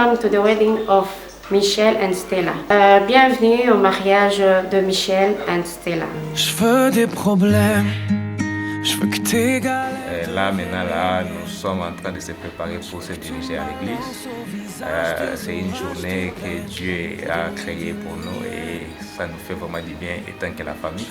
welcome to the wedding of Michel and Stella. Bienvenue au mariage de Michel and Stella. Je veux des problèmes, je veux que t'es galères. Là, nous sommes en train de se préparer pour se diriger à l'église. C'est une journée que Dieu a créée pour nous et ça nous fait vraiment du bien étant que la famille.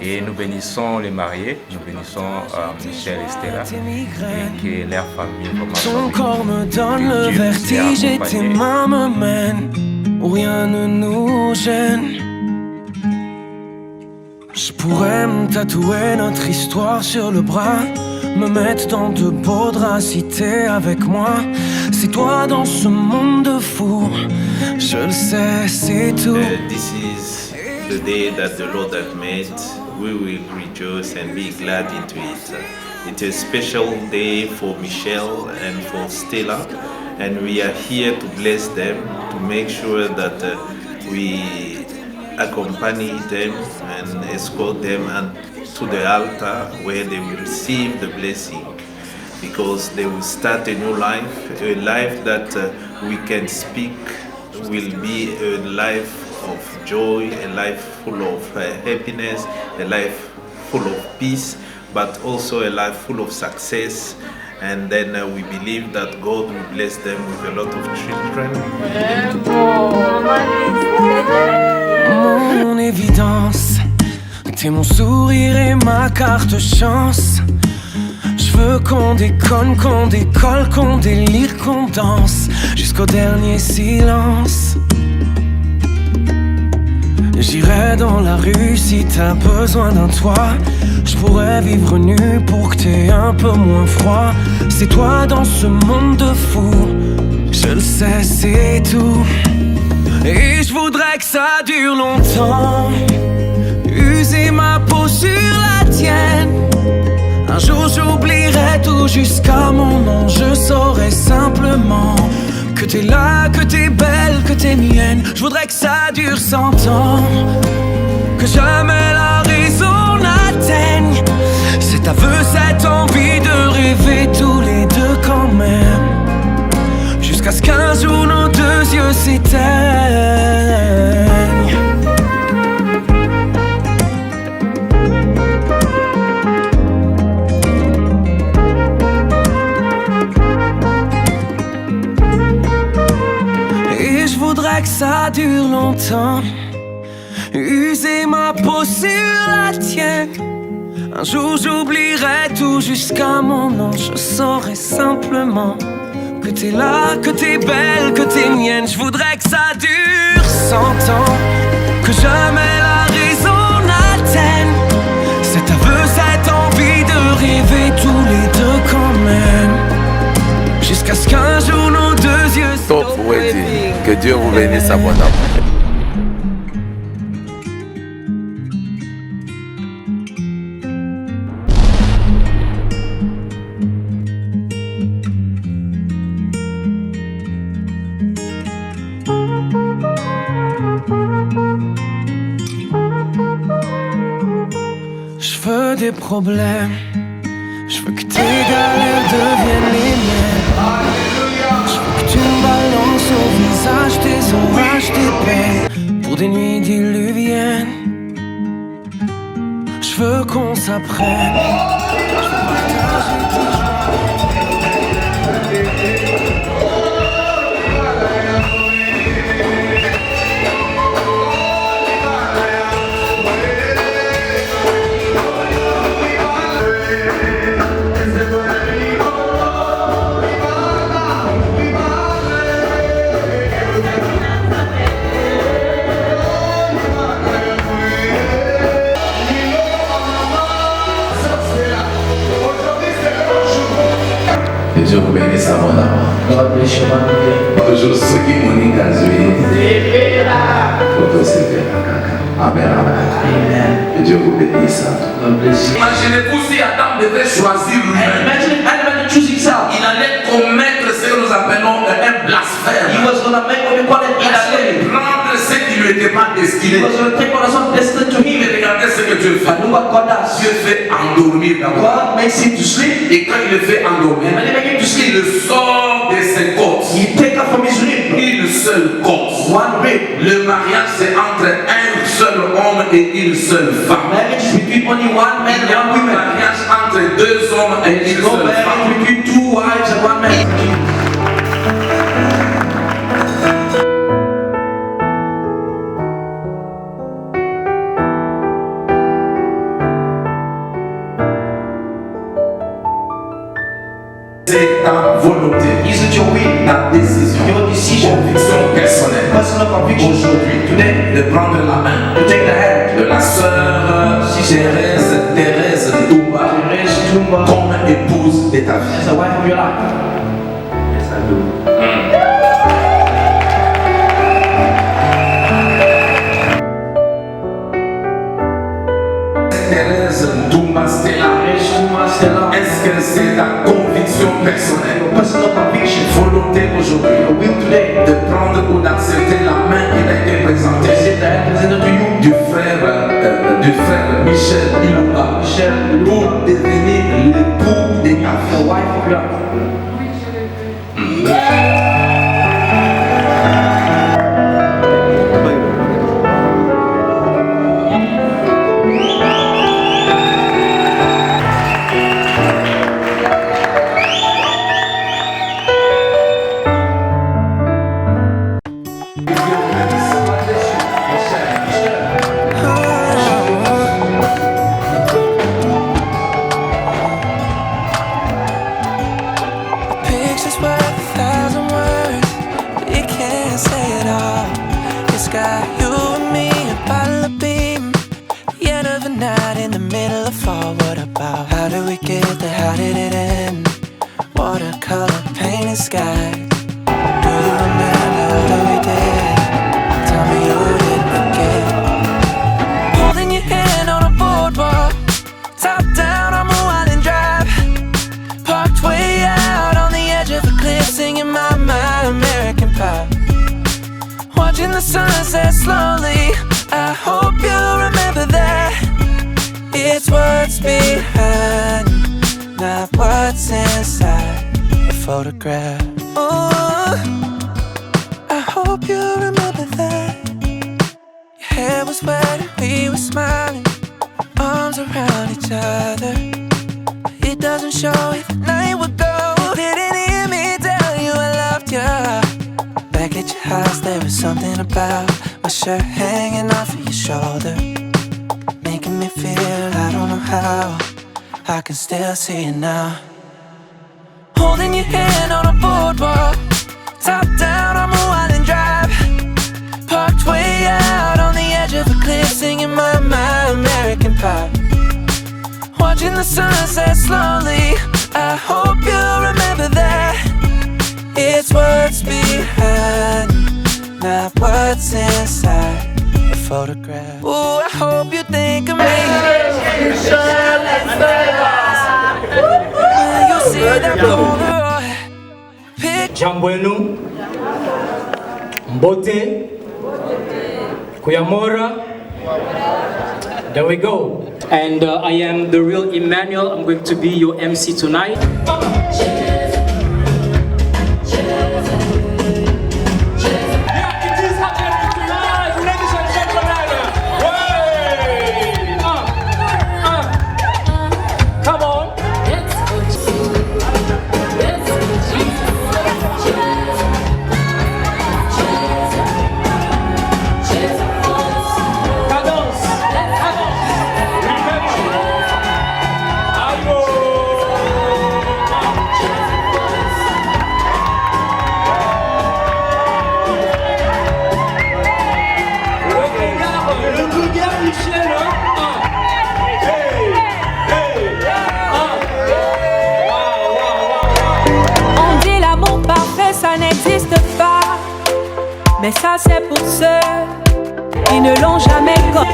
Et nous bénissons les mariés, nous bénissons Michel et Stella et que leur famille vraiment soit Ton corps me donne le vertige et tes mains me mènent où rien ne nous gêne. Je pourrais me tatouer notre histoire sur le bras, me mettre dans de beaux draps si t'es avec moi. C'est toi dans ce monde de fou, je le sais, c'est tout. This is the day that the Lord has made. We will rejoice and be glad into it. It's a special day for Michel and for Stella, and we are here to bless them, to make sure that we accompany them and escort them to the altar where they will receive the blessing, because they will start a new life, a life that we can speak will be a life of joy, a life full of happiness, a life full of peace, but also a life full of success. And then we believe that God will bless them with a lot of children. Mon évidence, t'es mon sourire et ma carte chance. Je veux qu'on déconne, qu'on décolle, qu'on délire, qu'on danse jusqu'au dernier silence. J'irai dans la rue si t'as besoin d'un toit. Je pourrais vivre nu pour que t'aies un peu moins froid. C'est toi dans ce monde de fou, je le sais, c'est tout. Et je voudrais que ça dure longtemps, user ma peau sur la tienne. Un jour j'oublierai tout jusqu'à mon nom. Je saurai simplement que t'es là, que t'es belle, que t'es mienne. Je voudrais que ça dure 100 ans, que jamais la raison n'atteigne cet aveu, cette envie de rêver tous les deux quand même, jusqu'à ce qu'un jour nos deux yeux s'éteignent. Et je voudrais que ça dure longtemps, user ma peau sur la tienne. Un jour j'oublierai tout jusqu'à mon nom. Je saurai simplement que t'es là, que t'es belle, que t'es mienne. Je voudrais que ça dure 100 ans, que jamais la raison n'atteigne cet aveu, cette envie de rêver tous les deux quand même, jusqu'à ce qu'un jour nos deux yeux Top wedding. Que Dieu vous bénisse abondamment. Je veux des problèmes, je veux que tes galères deviennent les miennes. Je veux que tu me balances au visage tes orages, tes peines, pour des nuits diluviennes. Je veux qu'on s'apprenne, je veux partager tes joies. Que Dieu vous bénisse abondamment. Toujours ceux qui m'ont dit Amen, amen. Que Dieu vous bénisse. Imaginez-vous si Adam devait choisir lui-même. Il allait commettre ce que nous appelons un blasphème. Il allait prendre ce qui lui était pas destiné. Mais regardez ce que Dieu fait. Dieu fait endormir d'abord. Et quand il le fait endormir, il le sort de ses côtes. le mariage c'est entre un seul homme et une seule femme. Marriage is between only one man Il y a and un one woman. mariage entre deux hommes et There is une no seule marriage femme. between two wives and one man. C'est ta volonté, Is it your will, ta décision, your decision, conviction personnelle personal conviction aujourd'hui today de prendre la main to take the hand de la sœur Thérèse Douba Therese Tumba comme épouse de ta vie. as a wife of your life? Yes, I do. Thérèse Douba Stella, Therese Tumba Stella, est-ce que c'est ta conviction personnelle, your personal conviction, volonté aujourd'hui your will today, de prendre ou d'accepter la main qui a été to présentée accept the hand presented to you, du frère Michel Ilouba Michelle, pour devenir l'époux de ta the vie. wife of your life? Picture's worth 1,000 words, but you can't say it all. It's got you and me, a bottle of beam. The end of the night in the middle of fall. What about? How did we get there? How did it end? Watercolor painted sky. Do you remember what we did? Tell me you didn't forget. Holding your hand on a boardwalk, top down on Moreland Drive. Parked way out on the edge of a cliff, singing my American Pie. Watching the sunset slowly, I hope you remember that. It's what's behind, not what's inside the photograph. Oh, I hope you remember that. Your hair was wet and we were smiling, arms around each other. It doesn't show if the night would go. Didn't hear me tell you I loved you. Back at your house there was something about my shirt hanging off of your shoulder, making me feel I don't know how. I can still see it now. Holding your hand on a boardwalk, top down on Moreland Drive. Parked way out on the edge of a cliff, singing my American Pie. Watching the sunset slowly, I hope you remember that. It's what's behind, not what's inside the photograph. Ooh, I hope you think of me. When you see that Polaroid picture. Jambo yenu, Mbote, Kuyamora. There we go. And I am the real Emmanuel. I'm going to be your MC tonight. Come on. On dit l'amour parfait, ça n'existe pas. Mais ça, c'est pour ceux qui ne l'ont jamais connu.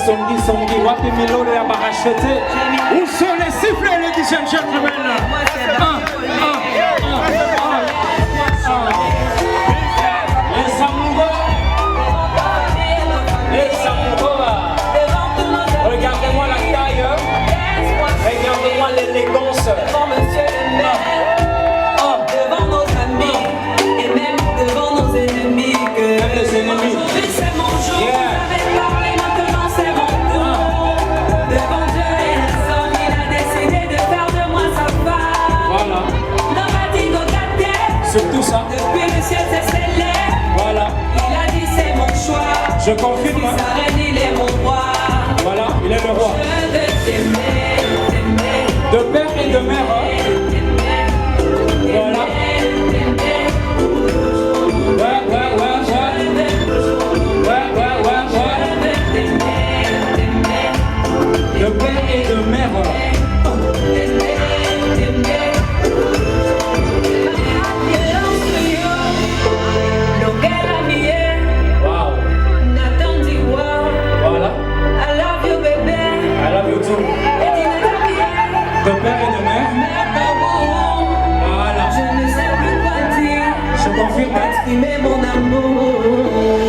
Songi, wapi milolo ya barachete. Où sont les sifflets, ladies and gentlemen? Regardez-moi la taille, regardez-moi l'élégance. Devant monsieur le maire, devant nos amis et même devant nos ennemis. Aujourd'hui c'est mon jour, j'avais parlé, maintenant c'est mon tour. Devant Dieu et les hommes, il a décidé de faire de moi sa femme. Voilà. Nobody go that day. Surtout ça. Depuis le ciel s'est scellé. Voilà. Il a dit c'est mon choix. Je confirme. Sa reine, il est mon roi. Voilà, il est le roi. Je veux t'aimer, t'aimer. De père et de mère. Voilà. De père et de mère. Wow. Voilà. I love you, baby. I love you too. De père et de mère. Voilà. Je ne sais plus quoi dire. Je confirme. Exprimer mon amour.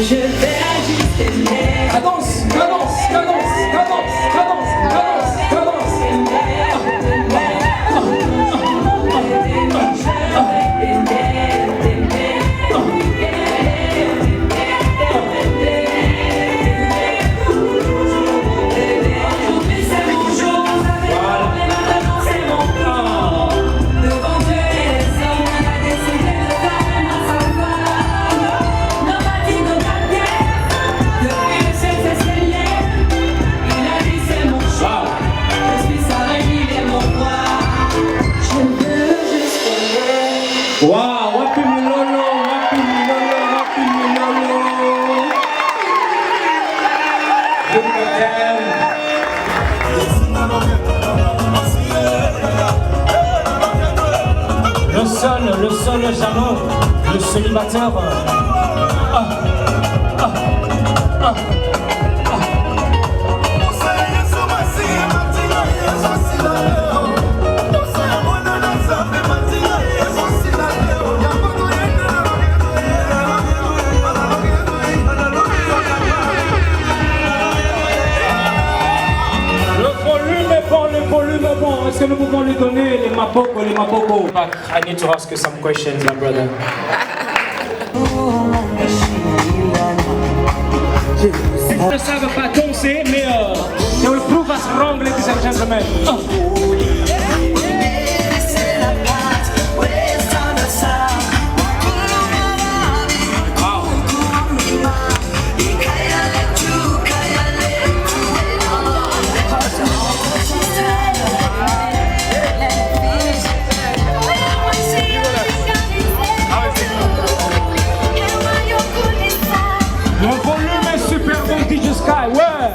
Je vais juste aimer. Cadence, cadence, cadence, cadence, cadence, cadence, cadence. Aujourd'hui c'est mon jour, vous avez parlé, maintenant c'est mon tour. Devant Dieu et les hommes, il a décidé de faire de moi sa femme. Nobody go that day. Depuis le ciel s'est scellé, il a dit c'est mon choix. Je suis sa reine, il est mon roi. Je veux juste aimer. Wow, wapi milolo, wapi milolo, wapi milolo. Look at them. Le seul Jeannot, le célibataire. Le volume est bon. Est-ce que nous pouvons lui donner les mapoko, les mapoko? I need to ask you some questions, my brother. Ils ne savent pas danser, mais they will prove us wrong, ladies and gentlemen. Le volume est super bon, DJ Sky, ouais.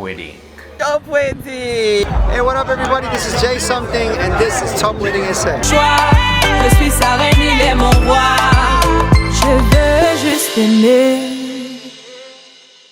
Wedding. Top Wedding! Hey, what up everybody? This is Jay Something and this is Top Wedding SA. Je suis sa reine, il est mon roi. Je veux juste aimer.